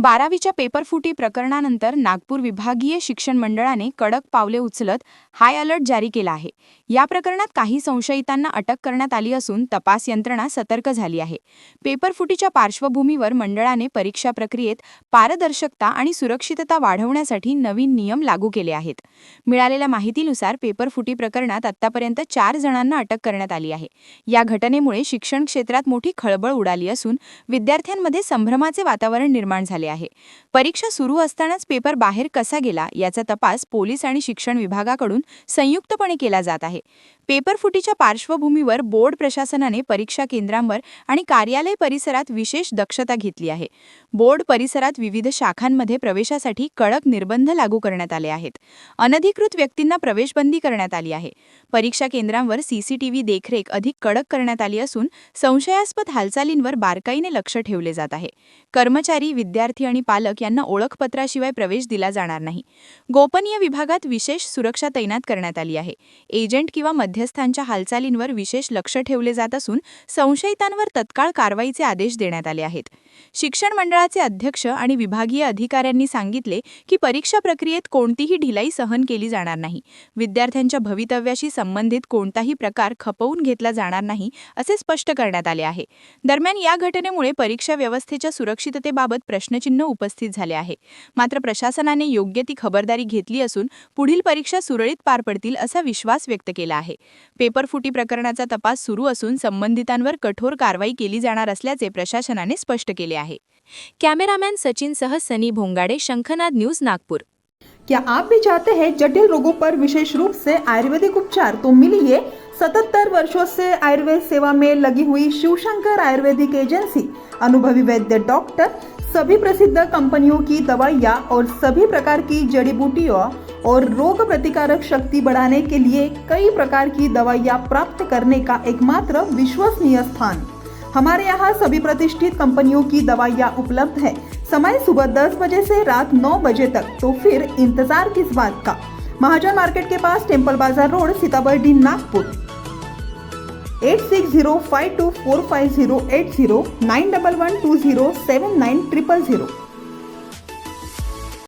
12वीच्या पेपरफुटी प्रकरणानंतर नागपूर विभागीय शिक्षण मंडळाने कडक पावले उचलत हाय अलर्ट जारी केला आहे। या प्रकरणात काही संशयितांना अटक करण्यात आली असून तपास यंत्रणा सतर्क झाली आहे। पेपरफुटीच्या पार्श्वभूमीवर मंडळाने परीक्षा प्रक्रियेत पारदर्शकता आणि सुरक्षितता वाढवण्यासाठी नवीन नियम लागू केले आहेत। मिळालेल्या माहितीनुसार पेपरफुटी प्रकरणात आतापर्यंत 4 जणांना अटक करण्यात आली आहे। या घटनेमुळे शिक्षण क्षेत्रात मोठी खळबळ उडाली असून विद्यार्थ्यांमध्ये संभ्रमाचे वातावरण निर्माण झाले आहे। परीक्षा सुरू असतानाच पेपर बाहेर कसा गेला याचा तपास पोलीस आणि शिक्षण विभागाकडून संयुक्तपणे केला जात आहे। पेपरफुटीच्या पार्श्वभूमीवर बोर्ड प्रशासनाने परीक्षा केंद्रांवर आणि कार्यालय परिसरात विशेष दक्षता घेतली आहे। बोर्ड परिसरात विविध शाखांमध्ये प्रवेशासाठी कडक निर्बंध लागू करण्यात आले आहेत। अनधिकृत व्यक्तींना प्रवेशबंदी करण्यात आली आहे। परीक्षा केंद्रांवर सीसीटीव्ही देखरेख अधिक कडक करण्यात आली असून संशयास्पद हालचालींवर बारकाईने लक्ष ठेवले जात आहे। कर्मचारी, विद्यार्थी आणि पालक यांना ओळखपत्राशिवाय प्रवेश दिला जाणार नाही। गोपनीय विभागात विशेष सुरक्षा तैनात करण्यात आली आहे। एजंट किंवा मध्यस्थांच्या हालचालींवर विशेष लक्ष ठेवले जात असून संशयितांवर तत्काळ कारवाईचे आदेश देण्यात आले आहेत। शिक्षण मंडळाचे अध्यक्ष आणि विभागीय अधिकाऱ्यांनी सांगितले की परीक्षा प्रक्रियेत कोणतीही ढिलाई सहन केली जाणार नाही। विद्यार्थ्यांच्या भवितव्याशी संबंधित कोणताही प्रकार खपवून घेतला जाणार नाही असे स्पष्ट करण्यात आले आहे। दरम्यान या घटनेमुळे परीक्षा व्यवस्थेच्या सुरक्षिततेबाबत प्रश्नचिन्ह उपस्थित झाले आहे। मात्र प्रशासनाने योग्य ती खबरदारी घेतली असून पुढील परीक्षा सुरळीत पार पडतील असा विश्वास व्यक्त केला आहे। पेपरफुटी प्रकरणाचा तपास सुरू असून संबंधितांवर कठोर कारवाई केली जाणार असल्याचे प्रशासनाने स्पष्ट केले आहे। कॅमेरामॅन सचिन सह सनी भोंगाडे, शंखनाद न्यूज, नागपुर। क्या आप भी चाहते हैं जटिल रोगों पर विशेष रूप से आयुर्वेदिक उपचार? तो मिलिए 77 वर्षों से आयुर्वेद सेवा में लगी हुई शिवशंकर आयुर्वेदिक एजेंसी। अनुभवी वैद्य डॉक्टर, सभी प्रसिद्ध कंपनियों की दवाइयाँ और सभी प्रकार की जड़ी बूटियों और रोग प्रतिकारक शक्ति बढ़ाने के लिए कई प्रकार की दवाइयाँ प्राप्त करने का एकमात्र विश्वसनीय स्थान। हमारे यहाँ सभी प्रतिष्ठित कंपनियों की दवाइयाँ उपलब्ध है। समय सुबह 10 बजे से रात 9 बजे तक, तो फिर इंतजार किस बात का। महाजन मार्केट के पास, टेम्पल बाजार रोड, सीताबर्डी, नागपुर। 8605245080 9112079000।